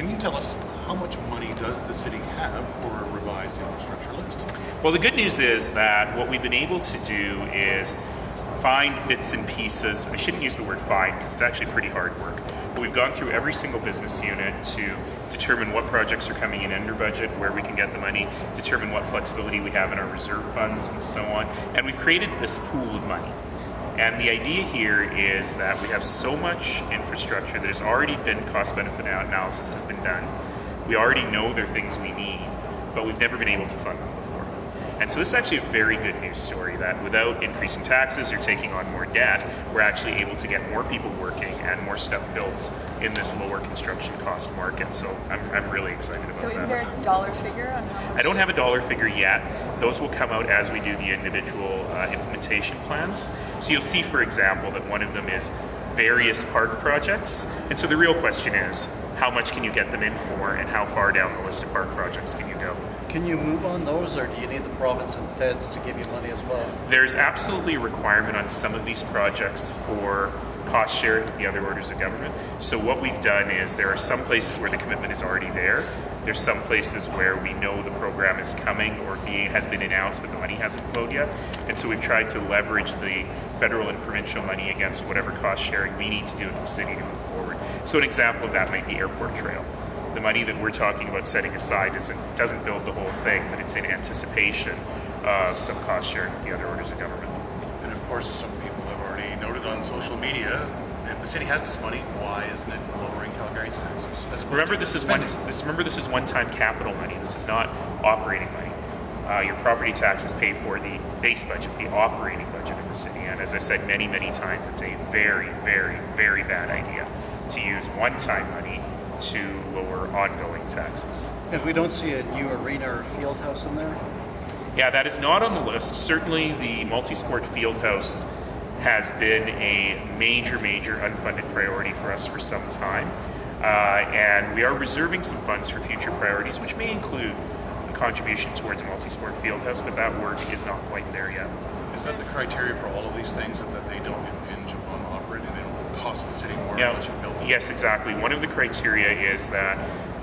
Can you tell us how much money does the city have for a revised infrastructure list? Well, the good news is that what we've been able to do is find bits and pieces. I shouldn't use the word find because it's actually pretty hard work. But we've gone through every single business unit to determine what projects are coming in under budget, where we can get the money, determine what flexibility we have in our reserve funds, and so on. And we've created this pool of money. And the idea here is that we have so much infrastructure that has already been cost-benefit analysis has been done. We already know there are things we need, but we've never been able to fund them before. And so this is actually a very good news story that without increasing taxes or taking on more debt, we're actually able to get more people working and more stuff built in this lower construction cost market. So I'm really excited about that. So is there a dollar figure on how much? I don't have a dollar figure yet. Those will come out as we do the individual implementation plans. So you'll see, for example, that one of them is various park projects. And so the real question is, how much can you get them in for, and how far down the list of park projects can you go? Can you move on those, or do you need the province and feds to give you money as well? There's absolutely a requirement on some of these projects for cost sharing with the other orders of government. So what we've done is there are some places where the commitment is already there. There's some places where we know the program is coming or has been announced, but the money hasn't flowed yet. And so we've tried to leverage the federal and provincial money against whatever cost sharing we need to do in the city to move forward. So an example of that might be Airport Trail. The money that we're talking about setting aside doesn't build the whole thing, but it's in anticipation of some cost sharing with the other orders of government. And of course, some people have already noted on social media, if the city has this money, why isn't it lowering Calgary's taxes? Remember, this is one-time capital money. This is not operating money. Your property taxes pay for the base budget, the operating budget of the city. And as I've said many, many times, it's a very, very, very bad idea to use one-time money to lower ongoing taxes. And we don't see a new arena or field house in there? Yeah, that is not on the list. Certainly the multi-sport field house has been a major, major unfunded priority for us for some time. And we are reserving some funds for future priorities, which may include a contribution towards a multi-sport field house, but that work is not quite there yet. Is that the criteria for all of these things, that they don't impinge upon operating, they don't cost the city more than what you build? Yes, exactly. One of the criteria is that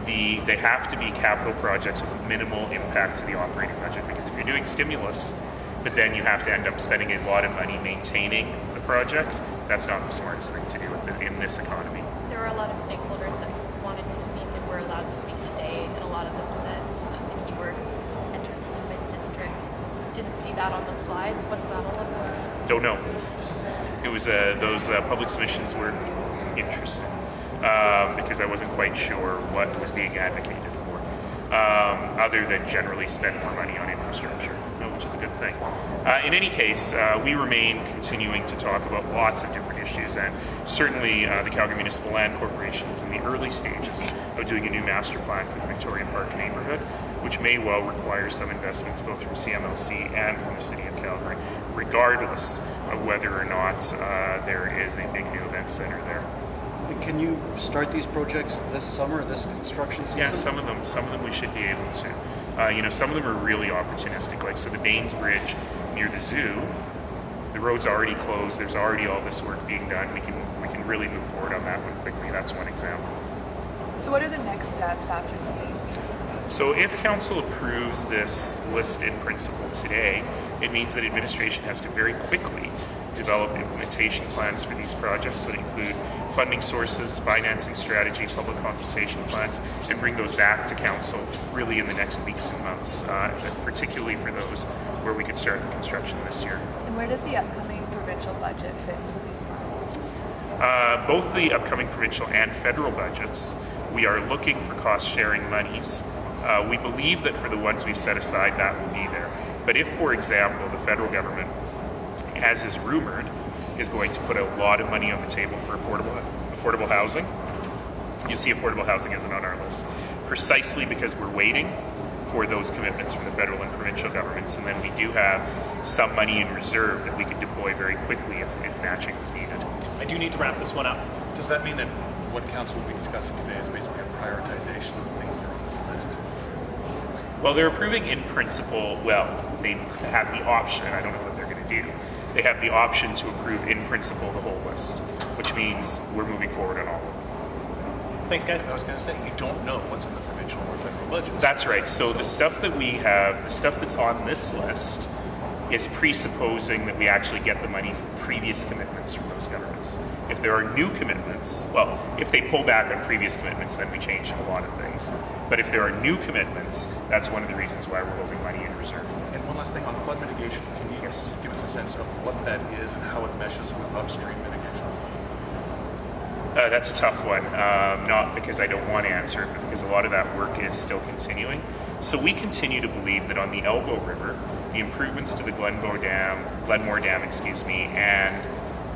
they have to be capital projects with minimal impact to the operating budget, because if you're doing stimulus, but then you have to end up spending a lot of money maintaining the project, that's not the smartest thing to do in this economy. There were a lot of stakeholders that wanted to speak and were allowed to speak today, and a lot of them said the keyword entertainment district. Didn't see that on the slides. What's that all about? Don't know. It was those public submissions were interesting because I wasn't quite sure what was being advocated for, other than generally spend more money on infrastructure, which is a good thing. In any case, we remain continuing to talk about lots of different issues, and certainly the Calgary Municipal Land Corporation is in the early stages of doing a new master plan for the Victoria Park neighborhood, which may well require some investments both from CMLC and from the City of Calgary, regardless of whether or not there is a big new event center there. Can you start these projects this summer, this construction season? Yeah, some of them we should be able to. Some of them are really opportunistic. Like, so the Baines Bridge near the zoo, the road's already closed. There's already all this work being done. We can really move forward on that one quickly. That's one example. So what are the next steps after today's meeting? So if council approves this list in principle today, it means that administration has to very quickly develop implementation plans for these projects that include funding sources, financing strategy, public consultation plans, and bring those back to council really in the next weeks and months, particularly for those where we could start the construction this year. And where does the upcoming provincial budget fit into these plans? Both the upcoming provincial and federal budgets, we are looking for cost-sharing monies. We believe that for the ones we've set aside, that will be there. But if, for example, the federal government, as is rumored, is going to put a lot of money on the table for affordable housing, you see affordable housing isn't on our list, precisely because we're waiting for those commitments from the federal and provincial governments, and then we do have some money in reserve that we can deploy very quickly if matching is needed. I do need to wrap this one up. Does that mean that what council will be discussing today is basically a prioritization of the things that are on this list? Well, they're approving in principle, they have the option, and I don't know what they're going to do, they have the option to approve in principle the whole list, which means we're moving forward on all of them. Thanks, guys. I was going to say, you don't know what's in the provincial or federal budgets. That's right. So the stuff that we have, the stuff that's on this list, is presupposing that we actually get the money from previous commitments from those governments. If there are new commitments, well, if they pull back on previous commitments, then we change a lot of things. But if there are new commitments, that's one of the reasons why we're holding money in reserve. And one last thing on flood mitigation, can you Yes. give us a sense of what that is and how it meshes with upstream mitigation? That's a tough one, not because I don't want to answer it, but because a lot of that work is still continuing. So we continue to believe that on the Elbow River, the improvements to the Glenmore Dam, and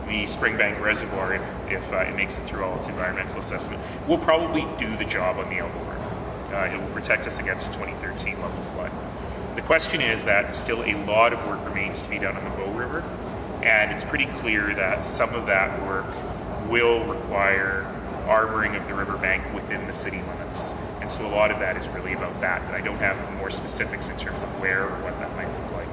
the Springbank Reservoir, if it makes it through all its environmental assessment, will probably do the job on the Elbow River. It will protect us against a 2013 level flood. The question is that still a lot of work remains to be done on the Bow River, and it's pretty clear that some of that work will require armoring of the riverbank within the city limits. And so a lot of that is really about that, but I don't have more specifics in terms of where or what that might look like.